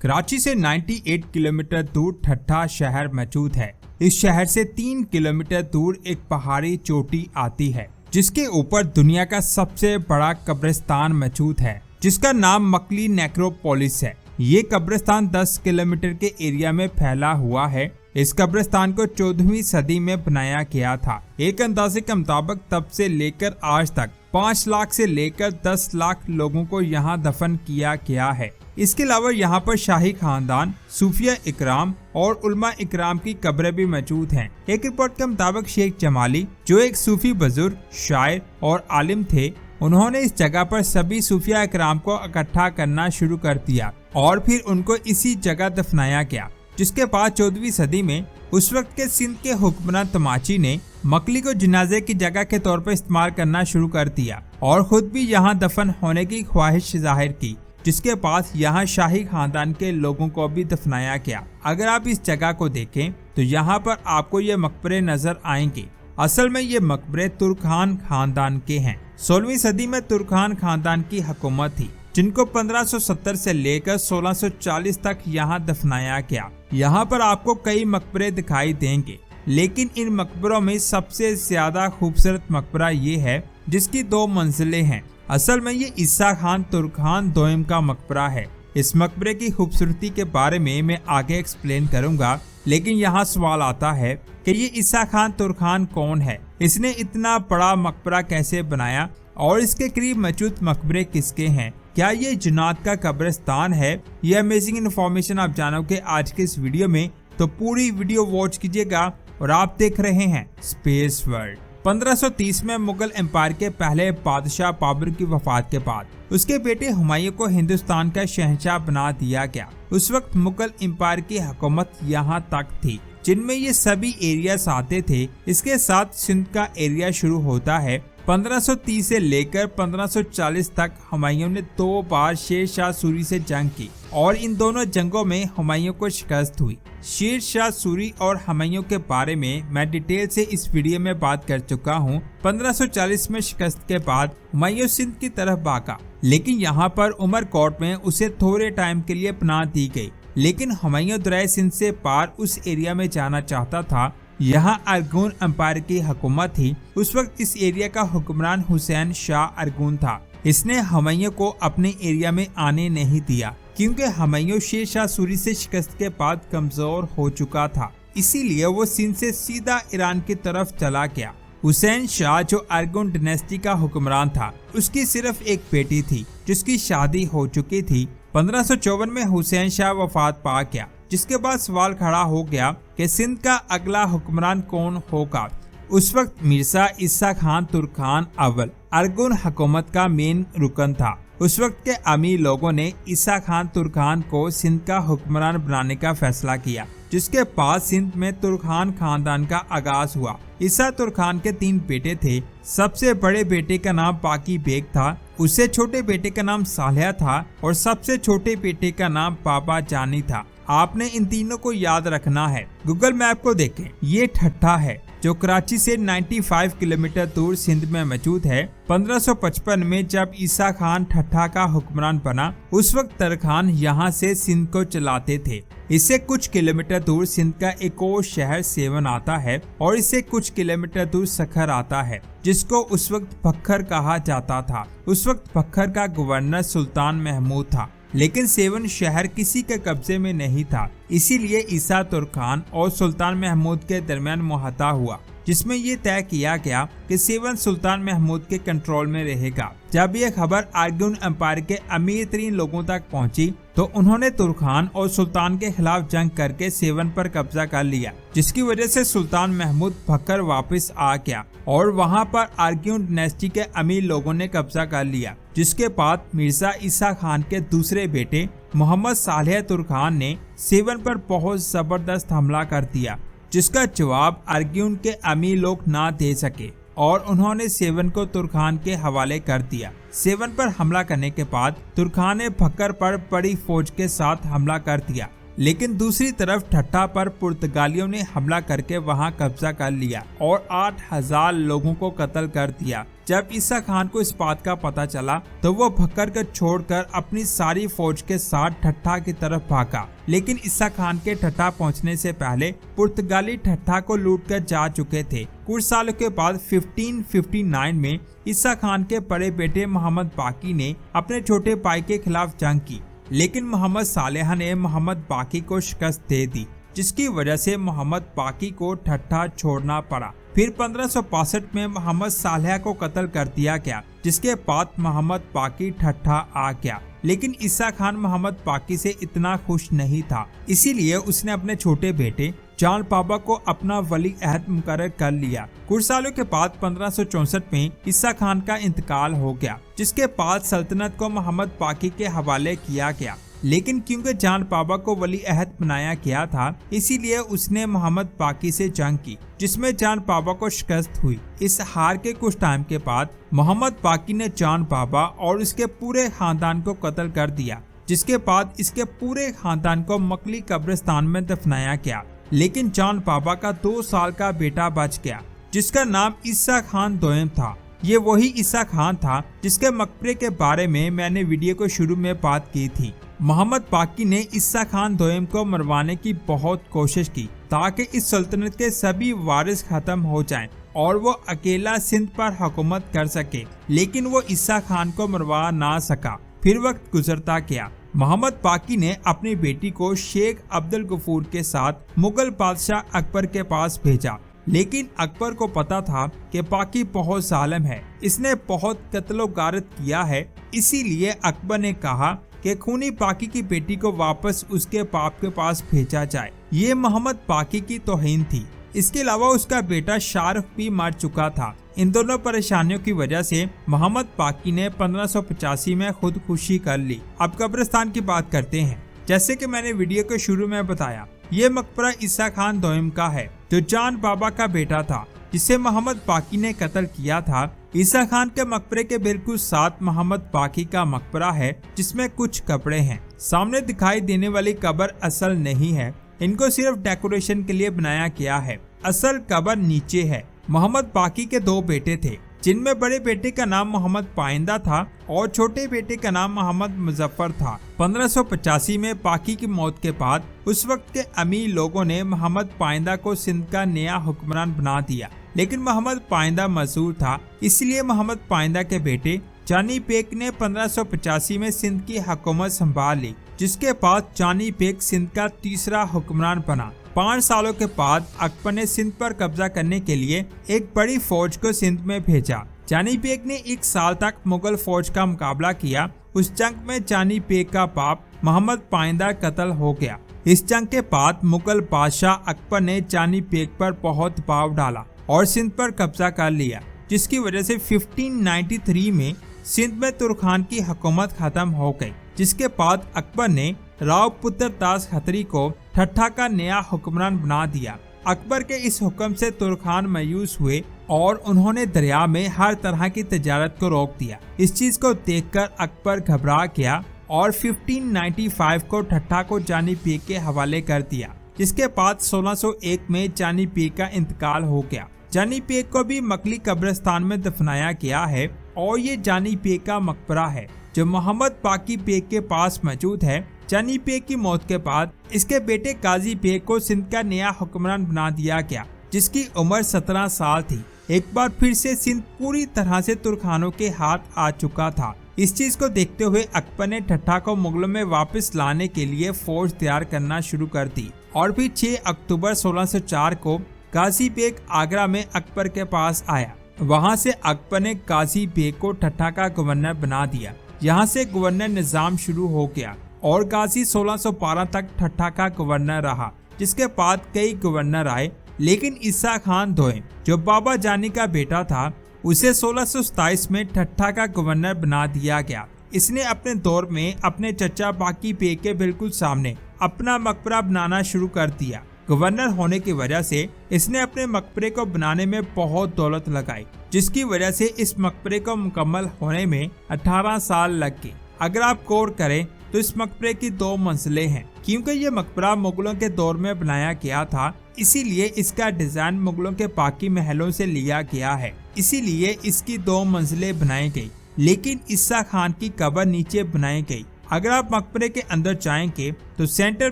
कराची से 98 किलोमीटर दूर ठट्ठा शहर मौजूद है। इस शहर से 3 किलोमीटर दूर एक पहाड़ी चोटी आती है जिसके ऊपर दुनिया का सबसे बड़ा कब्रिस्तान मौजूद है जिसका नाम मकली नेक्रोपोलिस है। ये कब्रिस्तान 10 किलोमीटर के एरिया में फैला हुआ है। इस कब्रिस्तान को 14वीं सदी में बनाया गया था। एक अंदाजे के मुताबिक तब से लेकर आज तक 5 लाख से लेकर 10 लाख लोगों को यहाँ दफन किया गया है। इसके अलावा यहाँ पर शाही खानदान, सूफिया इकराम और उलमा इकराम की कब्रें भी मौजूद हैं। एक रिपोर्ट के मुताबिक शेख जमाली, जो एक सूफी बुजुर्ग, शायर और आलिम थे, उन्होंने इस जगह पर सभी सूफिया इकराम को इकट्ठा करना शुरू कर दिया और फिर उनको इसी जगह दफनाया गया। जिसके बाद 14वीं सदी में उस वक्त के सिंध के हुक्मरान तमाची ने मकली को जनाजे की जगह के तौर पर इस्तेमाल करना शुरू कर दिया और खुद भी यहाँ दफन होने की ख्वाहिश जाहिर की। जिसके बाद यहाँ शाही खानदान के लोगों को भी दफनाया गया। अगर आप इस जगह को देखें तो यहाँ पर आपको ये मकबरे नजर आएंगे। असल में ये मकबरे तुर्खान खानदान के हैं। 16वीं सदी में तुर्खान खानदान की हुकूमत थी जिनको 1570 से लेकर 1640 तक यहाँ दफनाया गया। यहाँ पर आपको कई मकबरे दिखाई देंगे, लेकिन इन मकबरों में सबसे ज्यादा खूबसूरत मकबरा ये है जिसकी 2 मंजिलें हैं। असल में ये ईसा खान तुर्खान दोयम का मकबरा है। इस मकबरे की खूबसूरती के बारे में मैं आगे एक्सप्लेन करूंगा, लेकिन यहाँ सवाल आता है कि ये ईसा खान तुर्खान कौन है, इसने इतना बड़ा मकबरा कैसे बनाया और इसके करीब मौजूद मकबरे किसके हैं, क्या ये जुनाद का कब्रिस्तान है। ये अमेजिंग इन्फॉर्मेशन आप जानोगे आज के इस वीडियो में, तो पूरी वीडियो वॉच कीजिएगा। और आप देख रहे हैं स्पेस वर्ल्ड। 1530 में मुगल एम्पायर के पहले बादशाह बाबर की वफात के बाद उसके बेटे हुमायूं को हिंदुस्तान का शहंशाह बना दिया गया। उस वक्त मुगल एम्पायर की हुकूमत यहाँ तक थी जिनमें ये सभी एरियाज आते थे। इसके साथ सिंध का एरिया शुरू होता है। 1530 से लेकर 1540 तक हुमायूं ने 2 बार शेर शाह सूरी से जंग की और इन दोनों जंगों में हुमायूं को शिकस्त हुई। शेर शाह सूरी और हुमायूं के बारे में मैं डिटेल से इस वीडियो में बात कर चुका हूँ। 1540 में शिकस्त के बाद हुमायूं सिंध की तरफ भागा, लेकिन यहाँ पर उमरकोट में उसे थोड़े टाइम के लिए पनाह दी गई। लेकिन हुमायूं दरिया सिंध से पार उस एरिया में जाना चाहता था। यहाँ अरगून एम्पायर की हुकूमत थी। उस वक्त इस एरिया का हुक्मरान हुसैन शाह अरगून था। इसने हुमायूं को अपने एरिया में आने नहीं दिया क्योंकि हुमायूं शेर शाह सूरी से शिकस्त के बाद कमजोर हो चुका था। इसीलिए वो सिंध से सीधा ईरान की तरफ चला गया। हुसैन शाह, जो अरगून डायनेस्टी का हुक्मरान था, उसकी सिर्फ एक बेटी थी जिसकी शादी हो चुकी थी। 1554 में हुसैन शाह वफात पा गया, जिसके बाद सवाल खड़ा हो गया कि सिंध का अगला हुक्मरान कौन होगा। उस वक्त मिर्जा ईसा खान तुर्खान अव्वल अरगून हुकूमत का मेन रुकन था। उस वक्त के अमीर लोगों ने ईसा खान तुर्खान को सिंध का हुक्मरान बनाने का फैसला किया, जिसके बाद सिंध में तुर्खान खानदान का आगाज हुआ। ईसा तुर्खान के 3 बेटे थे। सबसे बड़े बेटे का नाम बाकी बेग था, उससे छोटे बेटे का नाम सालिया था और सबसे छोटे बेटे का नाम बाबा जानी था। आपने इन तीनों को याद रखना है। गूगल मैप को देखें, ये ठट्ठा है जो कराची से 95 किलोमीटर दूर सिंध में मौजूद है। 1555 में जब ईसा खान ठट्ठा का हुक्मरान बना, उस वक्त तरखान यहाँ से सिंध को चलाते थे। इससे कुछ किलोमीटर दूर सिंध का एक और शहर सेवन आता है और इससे कुछ किलोमीटर दूर सखर आता है, जिसको उस वक्त पक्खर कहा जाता था। उस वक्त पक्खर का गवर्नर सुल्तान महमूद था, लेकिन सेवन शहर किसी के कब्जे में नहीं था। इसीलिए ईसा तुर्खान और सुल्तान महमूद के दरमियान मुआहदा हुआ, जिसमें ये तय किया गया कि सेवन सुल्तान महमूद के कंट्रोल में रहेगा। जब ये खबर अरगून एम्पायर के अमीर तरीन लोगों तक पहुंची, तो उन्होंने तुर्खान और सुल्तान के खिलाफ जंग करके सेवन पर कब्जा कर लिया, जिसकी वजह से सुल्तान महमूद भक्कर वापस आ गया और वहां पर अरगून डायनेस्टी के अमीर लोगों ने कब्जा कर लिया। जिसके बाद मिर्जा ईसा खान के दूसरे बेटे मोहम्मद सालेह तुर्खान ने सेवन पर बहुत जबरदस्त हमला कर दिया, जिसका जवाब अरगून के अमीर लोग ना दे सके और उन्होंने सेवन को तुर्खान के हवाले कर दिया। सेवन पर हमला करने के बाद तुर्खान ने भक्कर पर बड़ी फौज के साथ हमला कर दिया, लेकिन दूसरी तरफ ठट्ठा पर पुर्तगालियों ने हमला करके वहां कब्जा कर लिया और 8000 लोगों को कत्ल कर दिया, जब ईसा खान को इस बात का पता चला तो वो भक्कर को छोड़कर अपनी सारी फौज के साथ ठट्ठा की तरफ भागा, लेकिन ईसा खान के ठट्ठा पहुंचने से पहले पुर्तगाली ठट्ठा को लूटकर जा चुके थे। कुछ सालों के बाद 1559 में ईसा खान के बड़े बेटे मोहम्मद बाकी ने अपने छोटे भाई के खिलाफ जंग की, लेकिन मोहम्मद सालेह ने मोहम्मद बाकी को शिकस्त दे दी, जिसकी वजह से मोहम्मद बाकी को ठट्ठा छोड़ना पड़ा। फिर 1562 में मोहम्मद सालेह को कत्ल कर दिया गया, जिसके बाद मोहम्मद बाकी ठट्ठा आ गया। लेकिन ईसा खान मोहम्मद बाकी से इतना खुश नहीं था, इसीलिए उसने अपने छोटे बेटे जान बाबा को अपना वली अहद मुकर्रर कर लिया। कुछ सालों के बाद 1564 में ईसा खान का इंतकाल हो गया, जिसके बाद सल्तनत को मोहम्मद बाकी के हवाले किया गया। लेकिन क्योंकि जान बाबा को वली अहद बनाया गया था, इसीलिए उसने मोहम्मद बाकी से जंग की, जिसमें जान बाबा को शिकस्त हुई। इस हार के कुछ टाइम के बाद मोहम्मद बाकी ने जान बाबा और उसके पूरे खानदान को कत्ल कर दिया, जिसके बाद इसके पूरे खानदान को मकली कब्रिस्तान में दफनाया गया। लेकिन जान बाबा का 2 साल का बेटा बच गया, जिसका नाम ईसा खान दोयम था। ये वही ईसा खान था जिसके मकबरे के बारे में मैंने वीडियो को शुरू में बात की थी। मोहम्मद बाकी ने ईसा खान दोयम को मरवाने की बहुत कोशिश की, ताकि इस सल्तनत के सभी वारिस खत्म हो जाएं और वो अकेला सिंध पर हुकूमत कर सके, लेकिन वो ईसा खान को मरवा ना सका। फिर वक्त गुजरता गया। मोहम्मद बाकी ने अपनी बेटी को शेख अब्दुल गफूर के साथ मुगल बादशाह अकबर के पास भेजा, लेकिन अकबर को पता था कि बाकी बहुत जालिम है, इसने बहुत कत्लो गारत किया है। इसीलिए अकबर ने कहा कि खूनी बाकी की बेटी को वापस उसके बाप के पास भेजा जाए। ये मोहम्मद बाकी की तौहीन थी। इसके अलावा उसका बेटा शाहरुख भी मर चुका था। इन दोनों परेशानियों की वजह से मोहम्मद बाकी ने 1585 में खुदकुशी कर ली। अब कब्रिस्तान की बात करते हैं। जैसे कि मैंने वीडियो के शुरू में बताया, ये मकबरा ईसा खान दोयम का है, जो जान बाबा का बेटा था, जिसे मोहम्मद बाकी ने कत्ल किया था। ईसा खान के मकबरे के बिल्कुल साथ मोहम्मद बाकी का मकबरा है, जिसमें कुछ कपड़े हैं। सामने दिखाई देने वाली कब्र असल नहीं है, इनको सिर्फ डेकोरेशन के लिए बनाया गया है। असल कब्र नीचे है। मोहम्मद बाकी के 2 बेटे थे, जिनमें बड़े बेटे का नाम मोहम्मद पाइंदा था और छोटे बेटे का नाम मोहम्मद मुजफ्फर था। 1585 में बाकी की मौत के बाद उस वक्त के अमीर लोगों ने मोहम्मद पाइंदा को सिंध का नया हुक्मरान बना दिया, लेकिन मोहम्मद पाइंदा मजदूर था, इसलिए मोहम्मद पाइंदा के बेटे जानी बेग ने 1585 में सिंध की हुकूमत संभाल ली, जिसके बाद जानी बेग सिंध का तीसरा हुक्मरान बना। 5 सालों के बाद अकबर ने सिंध पर कब्जा करने के लिए एक बड़ी फौज को सिंध में भेजा। जानी बेग ने 1 साल तक मुगल फौज का मुकाबला किया। उस जंग में जानी बेग का बाप मोहम्मद पाइंदा कत्ल हो गया। इस जंग के बाद मुगल बादशाह अकबर ने जानी बेग पर बहुत दबाव डाला और सिंध पर कब्जा कर लिया, जिसकी वजह से 1593 में सिंध में तुर्खान की हुकूमत खत्म हो गई। जिसके बाद अकबर ने राव पुत्र दास खत्री को ठट्ठा का नया हुक्मरान बना दिया। अकबर के इस हुक्म से तुर्खान मायूस हुए और उन्होंने दरिया में हर तरह की तजारत को रोक दिया। इस चीज को देखकर अकबर घबरा गया और 1595 को ठट्ठा को जानी पीर के हवाले कर दिया, जिसके बाद 1601 में जानी पीर का इंतकाल हो गया। जानी पीर को भी मकली कब्रिस्तान में दफनाया गया है और ये जानी पीर का मकबरा है, जो मोहम्मद बाकी बेग के पास मौजूद है। जानी बेग की मौत के बाद इसके बेटे गाजी बेग को सिंध का नया हुक्मरान बना दिया गया, जिसकी उम्र 17 साल थी। एक बार फिर से सिंध पूरी तरह से तुर्खानों के हाथ आ चुका था। इस चीज को देखते हुए अकबर ने ठट्ठा को मुगलों में वापस लाने के लिए फौज तैयार करना शुरू कर दी और फिर 6 अक्टूबर 1604 को गाजी बेग आगरा में अकबर के पास आया। वहां से अकबर ने गाजी बेग को ठट्ठा का गवर्नर बना दिया। यहाँ से गवर्नर निजाम शुरू हो गया और गाजी 1612 तक ठट्ठा का गवर्नर रहा, जिसके बाद कई गवर्नर आए, लेकिन ईसा खान दोयम, जो बाबा जानी का बेटा था, उसे 1627 में ठट्ठा का गवर्नर बना दिया गया। इसने अपने दौर में अपने चचा बाकी बेग के बिल्कुल सामने अपना मकबरा बनाना शुरू कर दिया। गवर्नर होने की वजह से इसने अपने मकबरे को बनाने में बहुत दौलत लगाई, जिसकी वजह से इस मकबरे को मुकम्मल होने में 18 साल लग गए। अगर आप गौर करें तो इस मकबरे की 2 मंजिलें हैं। क्योंकि ये मकबरा मुगलों के दौर में बनाया गया था, इसीलिए इसका डिजाइन मुगलों के बाकी महलों से लिया गया है, इसीलिए इसकी 2 मंजिलें बनाई गई। लेकिन ईसा खान की कब्र नीचे बनाई गई। अगर आप मकबरे के अंदर जाएंगे तो सेंटर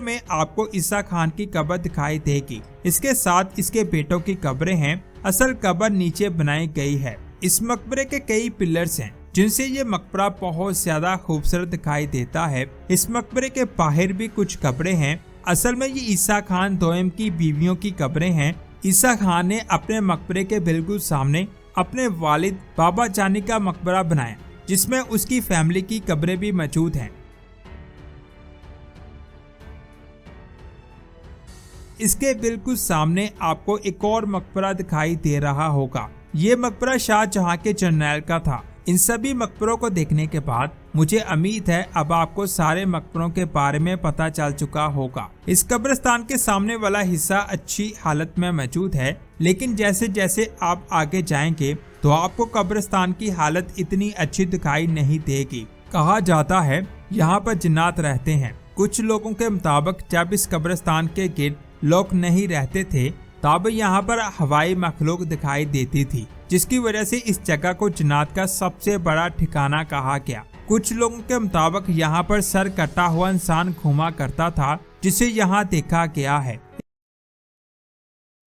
में आपको ईसा खान की कब्र दिखाई देगी। इसके साथ इसके बेटों की कब्रें हैं। असल कब्र नीचे बनाई गई है। इस मकबरे के कई पिलर्स हैं जिनसे ये मकबरा बहुत ज्यादा खूबसूरत दिखाई देता है। इस मकबरे के बाहर भी कुछ कब्रें हैं। असल में ये ईसा खान दोयम की बीवियों की कब्रें हैं। ईसा खान ने अपने मकबरे के बिल्कुल सामने अपने वालिद बाबा जानी का मकबरा बनाया, जिसमें उसकी फैमिली की कब्रें भी मौजूद हैं। इसके बिल्कुल सामने आपको एक और मकबरा दिखाई दे रहा होगा। ये मकबरा शाहजहां के जर्नैल का था। इन सभी मकबरों को देखने के बाद मुझे उम्मीद है अब आपको सारे मकबरों के बारे में पता चल चुका होगा। इस कब्रिस्तान के सामने वाला हिस्सा अच्छी हालत में मौजूद है, लेकिन जैसे जैसे आप आगे जाएंगे तो आपको कब्रिस्तान की हालत इतनी अच्छी दिखाई नहीं देगी। कहा जाता है यहाँ पर जिन्नात रहते हैं। कुछ लोगों के मुताबिक जब इस कब्रिस्तान के गिर्द लोग नहीं रहते थे तब यहाँ पर हवाई मखलूक दिखाई देती थी, जिसकी वजह से इस जगह को जिन्नात का सबसे बड़ा ठिकाना कहा गया। कुछ लोगों के मुताबिक यहाँ पर सर कटा हुआ इंसान घूमा करता था, जिसे यहाँ देखा गया है।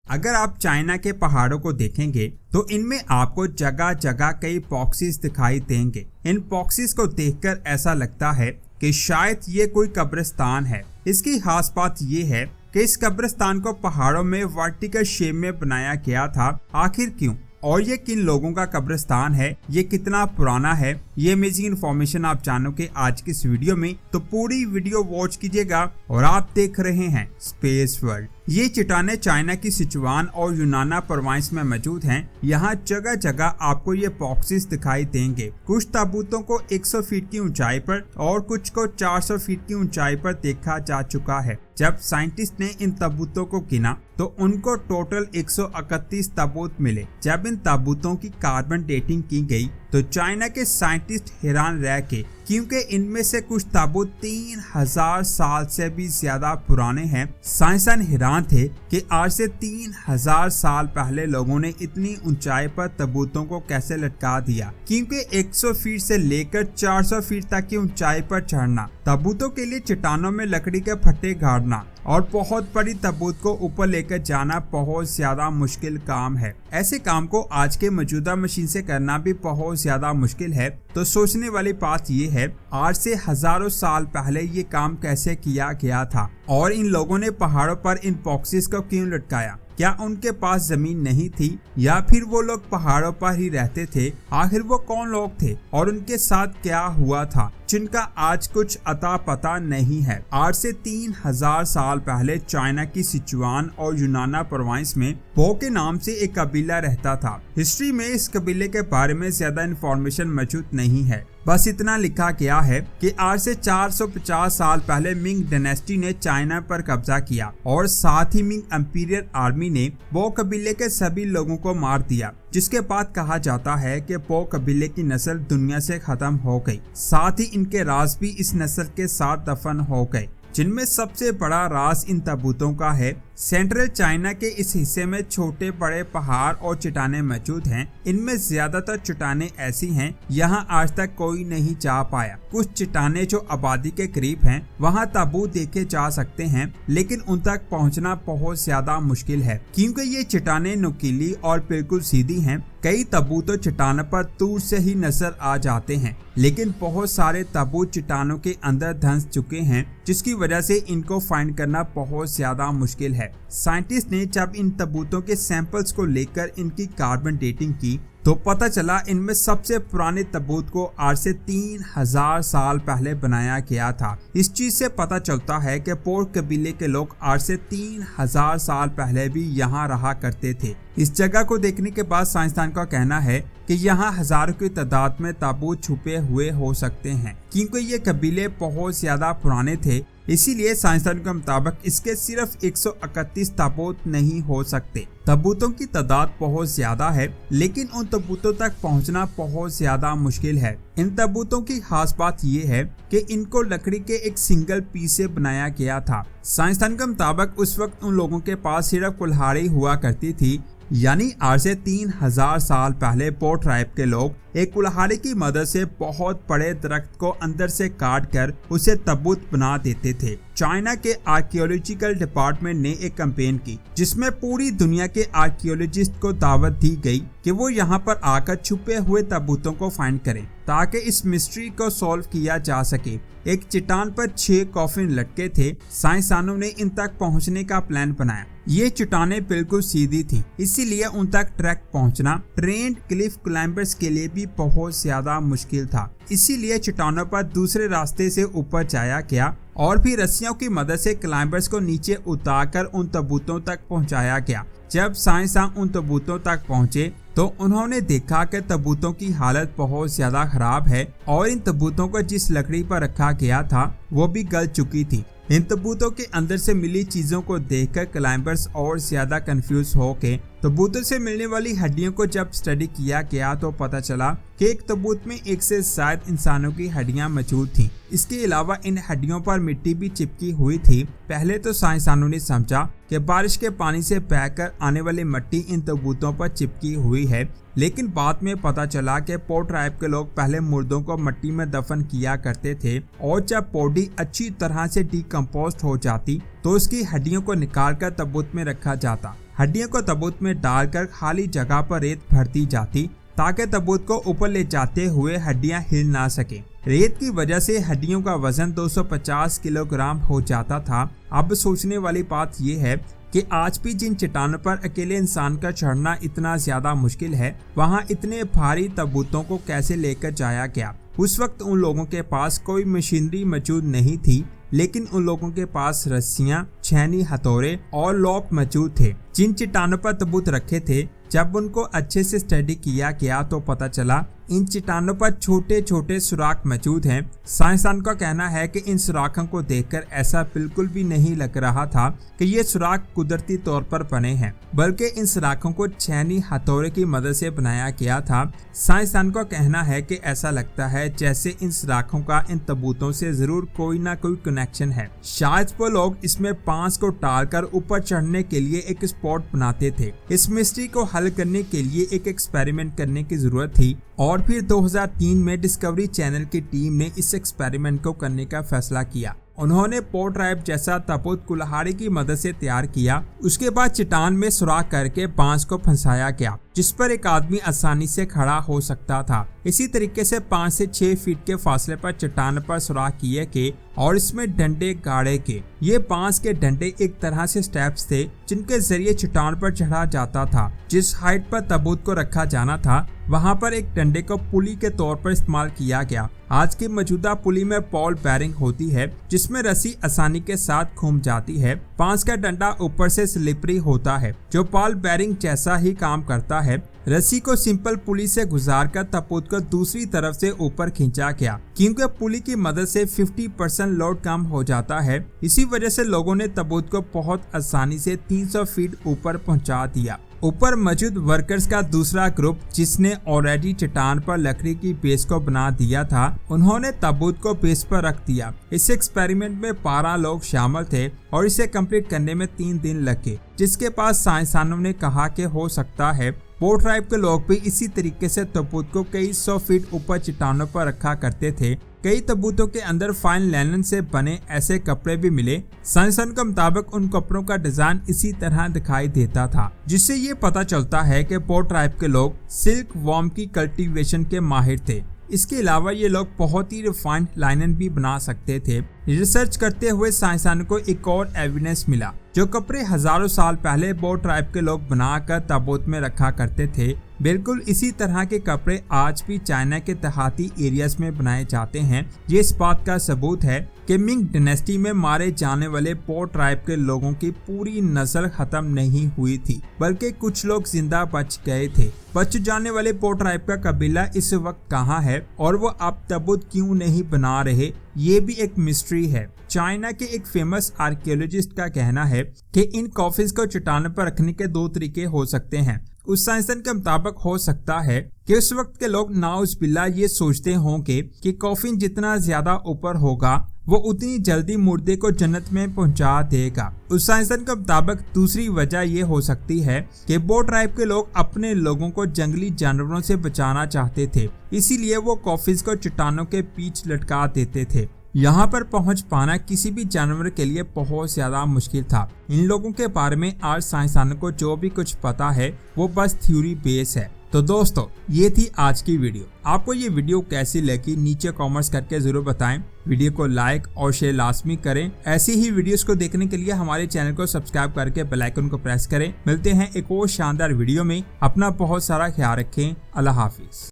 अगर आप चाइना के पहाड़ों को देखेंगे तो इनमें आपको जगह जगह कई बॉक्सेस दिखाई देंगे। इन बॉक्सेस को देखकर ऐसा लगता है कि शायद ये कोई कब्रिस्तान है। इसकी खास बात ये है कि इस कब्रिस्तान को पहाड़ों में वर्टिकल शेप में बनाया गया था। आखिर क्यों और ये किन लोगों का कब्रिस्तान है, ये कितना पुराना है, ये अमेजिंग इन्फॉर्मेशन आप जानोगे आज की इस वीडियो में। तो पूरी वीडियो वॉच कीजिएगा। और आप देख रहे हैं स्पेस वर्ल्ड। ये चट्टानें चाइना की सिचुआन और यूनाना प्रोविंस में मौजूद हैं। यहाँ जगह जगह आपको ये बॉक्सेस दिखाई देंगे। कुछ ताबूतों को 100 फीट की ऊंचाई पर और कुछ को 400 फीट की ऊंचाई पर देखा जा चुका है। जब साइंटिस्ट ने इन ताबूतों को गिना तो उनको टोटल 131 ताबूत मिले। जब इन ताबूतों की कार्बन डेटिंग की गई तो चाइना के साइंटिस्ट हैरान रह गए, क्योंकि इनमें से कुछ ताबूत 3000 साल से भी ज्यादा पुराने हैं। साइंसदान हैरान थे कि आज से 3000 साल पहले लोगों ने इतनी ऊंचाई पर ताबूतों को कैसे लटका दिया, क्योंकि 100 फीट से लेकर 400 फीट तक की ऊंचाई पर चढ़ना, ताबूतों के लिए चट्टानों में लकड़ी के फट्टे गाड़ना और बहुत बड़ी ताबूत को ऊपर लेकर जाना बहुत ज्यादा मुश्किल काम है। ऐसे काम को आज के मौजूदा मशीन से करना भी बहुत ज्यादा मुश्किल है। तो सोचने वाली बात ये है, आज से हजारों साल पहले ये काम कैसे किया गया था और इन लोगों ने पहाड़ों पर इन बॉक्सेस को क्यों लटकाया? क्या उनके पास जमीन नहीं थी या फिर वो लोग पहाड़ों पर ही रहते थे? आखिर वो कौन लोग थे और उनके साथ क्या हुआ था, जिनका आज कुछ अता पता नहीं है। आज से 3000 साल पहले चाइना की सिचुआन और यूनाना प्रोविंस में पो के नाम से एक कबीला रहता था। हिस्ट्री में इस कबीले के बारे में ज्यादा इंफॉर्मेशन मौजूद नहीं है। बस इतना लिखा गया है कि आज से 450 साल पहले मिंग डायनेस्टी ने चाइना पर कब्जा किया और साथ ही मिंग इंपीरियल आर्मी ने पो कबीले के सभी लोगों को मार दिया, जिसके बाद कहा जाता है कि पो कबीले की नस्ल दुनिया से खत्म हो गई। साथ ही इनके राज भी इस नस्ल के साथ दफन हो गए, जिनमें सबसे बड़ा राज इन ताबूतों का है। सेंट्रल चाइना के इस हिस्से में छोटे बड़े पहाड़ और चट्टानें मौजूद हैं। इनमें ज्यादातर चट्टानें ऐसी हैं यहाँ आज तक कोई नहीं जा पाया। कुछ चट्टानें जो आबादी के करीब हैं वहाँ ताबूत देखे जा सकते हैं, लेकिन उन तक पहुँचना बहुत ज्यादा मुश्किल है, क्योंकि ये चट्टानें नुकीली और बिल्कुल सीधी हैं। कई ताबूत चट्टानों पर दूर से ही नजर आ जाते हैं, लेकिन बहुत सारे ताबूत चट्टानों के अंदर धंस चुके हैं, जिसकी वजह से इनको फाइंड करना बहुत ज्यादा मुश्किल है। साइंटिस्ट ने जब इन ताबूतों के सैंपल्स को लेकर इनकी कार्बन डेटिंग की तो पता चला इनमें सबसे पुराने ताबूत को आज से 3000 साल पहले बनाया गया था। इस चीज से पता चलता है कि पो कबीले के लोग आज से 3000 साल पहले भी यहाँ रहा करते थे। इस जगह को देखने के बाद साइंसदान का कहना है कि यहाँ हजारों की तादाद में ताबूत छुपे हुए हो सकते हैं, क्योंकि ये कबीले बहुत ज्यादा पुराने थे इसीलिए साइंसदानों के मुताबिक इसके सिर्फ 131 ताबूत नहीं हो सकते। ताबूतों की तादाद बहुत ज्यादा है, लेकिन उन ताबूतों तक पहुंचना बहुत ज्यादा मुश्किल है। इन ताबूतों की खास बात यह है कि इनको लकड़ी के एक सिंगल पीस से बनाया गया था। साइंसदान के मुताबिक उस वक्त उन लोगों के पास सिर्फ कुल्हाड़ी हुआ करती थी, यानी आज से 3000 साल पहले पो ट्राइब के लोग एक कुल्हाड़ी की मदद से बहुत बड़े दरख्त को अंदर से काट कर उसे ताबूत बना देते थे। चाइना के आर्कियोलॉजिकल डिपार्टमेंट ने एक कैंपेन की जिसमें पूरी दुनिया के आर्कियोलॉजिस्ट को दावत दी गई कि वो यहाँ पर आकर छुपे हुए ताबूतों को फाइंड करें ताकि इस मिस्ट्री को सॉल्व किया जा सके। एक चट्टान पर 6 कॉफिन लटके थे। साइंसदानों ने इन तक पहुँचने का प्लान बनाया। ये चट्टानें बिल्कुल सीधी थी, इसीलिए उन तक ट्रैक पहुंचना ट्रेंड क्लिफ क्लाइंबर्स के लिए भी बहुत ज्यादा मुश्किल था। इसीलिए चट्टानों पर दूसरे रास्ते से ऊपर जाया गया और फिर रस्सियों की मदद से क्लाइंबर्स को नीचे उतारकर उन ताबूतों तक पहुंचाया गया। जब साइंसदान उन ताबूतों तक पहुंचे तो उन्होंने देखा कि ताबूतों की हालत बहुत ज्यादा खराब है और इन ताबूतों को जिस लकड़ी पर रखा गया था वो भी गल चुकी थी। इन ताबूतों के अंदर से मिली चीजों को देखकर क्लाइंबर्स और ज्यादा कंफ्यूज होके ताबूतों से मिलने वाली हड्डियों को जब स्टडी किया गया तो पता चला कि एक ताबूत में 1 से ज्यादा इंसानों की हड्डियां मौजूद थीं। इसके अलावा इन हड्डियों पर मिट्टी भी चिपकी हुई थी। पहले तो साइंसदानों ने समझा कि बारिश के पानी से बहकर आने वाली मिट्टी इन ताबूतों पर चिपकी हुई है, लेकिन बाद में पता चला कि पो ट्राइब के लोग पहले मुर्दों को मिट्टी में दफन किया करते थे और जब बॉडी अच्छी तरह से डिकम्पोस्ट हो जाती तो उसकी हड्डियों को निकालकर ताबूत में रखा जाता। हड्डियों को ताबूत में डालकर खाली जगह पर रेत भरती जाती ताकि ताबूत को ऊपर ले जाते हुए हड्डियां हिल ना सके। रेत की वजह से हड्डियों का वजन 250 किलोग्राम हो जाता था। अब सोचने वाली बात यह है कि आज भी जिन चट्टानों पर अकेले इंसान का चढ़ना इतना ज्यादा मुश्किल है, वहां इतने भारी ताबूतों को कैसे लेकर जाया गया। उस वक्त उन लोगों के पास कोई मशीनरी मौजूद नहीं थी, लेकिन उन लोगों के पास रस्सियां, छेनी, हथौड़े और लॉक मौजूद थे। जिन चट्टानों पर ताबूत रखे थे, जब उनको अच्छे से स्टडी किया गया तो पता चला इन चट्टानों पर छोटे छोटे सुराख मौजूद हैं। साइंसदान का कहना है कि इन सुराखों को देखकर ऐसा बिल्कुल भी नहीं लग रहा था कि ये सुराख कुदरती तौर पर बने हैं, बल्कि इन सुराखों को छेनी, हथौड़े की मदद से बनाया गया था। साइंसदान का कहना है कि ऐसा लगता है जैसे इन सुराखों का इन ताबूतों से जरूर कोई ना कोई कनेक्शन है। शायद वो लोग इसमें बांस को टालकर ऊपर चढ़ने के लिए एक स्पॉट बनाते थे। इस मिस्ट्री को हल करने के लिए एक एक्सपेरिमेंट करने की जरूरत थी और फिर 2003 में डिस्कवरी चैनल की टीम ने इस एक्सपेरिमेंट को करने का फैसला किया। उन्होंने पो ट्राइब जैसा ताबूत कुल्हाड़ी की मदद से तैयार किया। उसके बाद चट्टान में सुराख करके बांस को फंसाया गया जिस पर एक आदमी आसानी से खड़ा हो सकता था। इसी तरीके से 5 से 6 फीट के फासले पर चट्टान पर सुराख किए गए और इसमें डंडे गाड़े के। ये बांस के डंडे एक तरह से स्टेप्स थे जिनके जरिए चट्टान पर चढ़ा जाता था। जिस हाइट पर ताबूत को रखा जाना था वहां पर एक डंडे को पुली के तौर पर इस्तेमाल किया गया। आज की मौजूदा पुली में बॉल बेरिंग होती है जिसमें रस्सी आसानी के साथ घूम जाती है। बांस का डंडा ऊपर से स्लिपरी होता है जो बॉल बेरिंग जैसा ही काम करता है। रस्सी को सिंपल पुली से गुजारकर ताबूत को दूसरी तरफ से ऊपर खींचा गया। क्योंकि पुली की मदद से 50% लोड कम हो जाता है, इसी वजह से लोगों ने ताबूत को बहुत आसानी से 300 फीट ऊपर पहुंचा दिया। ऊपर मौजूद वर्कर्स का दूसरा ग्रुप जिसने ऑलरेडी चट्टान पर लकड़ी की बेस को बना दिया था, उन्होंने ताबूत को बेस पर रख दिया। इस एक्सपेरिमेंट में 12 लोग शामिल थे और इसे कंप्लीट करने में 3 दिन लगे, जिसके बाद साइंसदानों ने कहा कि हो सकता है पो ट्राइब के लोग भी इसी तरीके से ताबूत को कई 100 फीट ऊपर चट्टानों पर रखा करते थे। कई ताबूतों के अंदर फाइन लिनन से बने ऐसे कपड़े भी मिले। साइंसदान के मुताबिक उन कपड़ों का डिजाइन इसी तरह दिखाई देता था, जिससे ये पता चलता है कि पो ट्राइब के लोग सिल्क वॉर्म की कल्टीवेशन के माहिर थे। इसके अलावा ये लोग बहुत ही रिफाइंड लाइनन भी बना सकते थे। रिसर्च करते हुए साइंसदानों को एक और एविडेंस मिला। जो कपड़े हजारों साल पहले पो ट्राइब के लोग बनाकर ताबूत में रखा करते थे, बिल्कुल इसी तरह के कपड़े आज भी चाइना के देहाती एरियाज में बनाए जाते हैं। ये इस बात का सबूत है कि मिंग डायनेस्टी में मारे जाने वाले पो ट्राइब के लोगों की पूरी नस्ल खत्म नहीं हुई थी, बल्कि कुछ लोग जिंदा बच गए थे। बच जाने वाले पो ट्राइब का कबीला इस वक्त कहाँ है और वो अब ताबूत क्यों नहीं बना रहे, ये भी एक मिस्ट्री है। चाइना के एक फेमस आर्कियोलॉजिस्ट का कहना है कि इन कॉफिन्स को चट्टानों पर रखने के 2 तरीके हो सकते हैं। उस साइंसदान के मुताबिक हो सकता है कि उस वक्त के लोग नाउज़ुबिल्लाह ये सोचते होंगे कि कॉफिन जितना ज्यादा ऊपर होगा वो उतनी जल्दी मुर्दे को जन्नत में पहुंचा देगा। उस साइंसदान के मुताबिक दूसरी वजह ये हो सकती है कि बो ट्राइब के लोग अपने लोगों को जंगली जानवरों से बचाना चाहते थे, इसीलिए वो कॉफिन्स को चट्टानों के बीच लटका देते थे। यहाँ पर पहुँच पाना किसी भी जानवर के लिए बहुत ज्यादा मुश्किल था। इन लोगों के बारे में आज साइंसदानों को जो भी कुछ पता है वो बस थ्योरी बेस है। तो दोस्तों, ये थी आज की वीडियो। आपको ये वीडियो कैसी लगी नीचे कमेंट्स करके जरूर बताएं। वीडियो को लाइक और शेयर लाजमी करें। ऐसी ही वीडियोस को देखने के लिए हमारे चैनल को सब्सक्राइब करके बेल आइकन को प्रेस करें। मिलते हैं एक और शानदार वीडियो में। अपना बहुत सारा ख्याल रखें। अल्लाह हाफिज।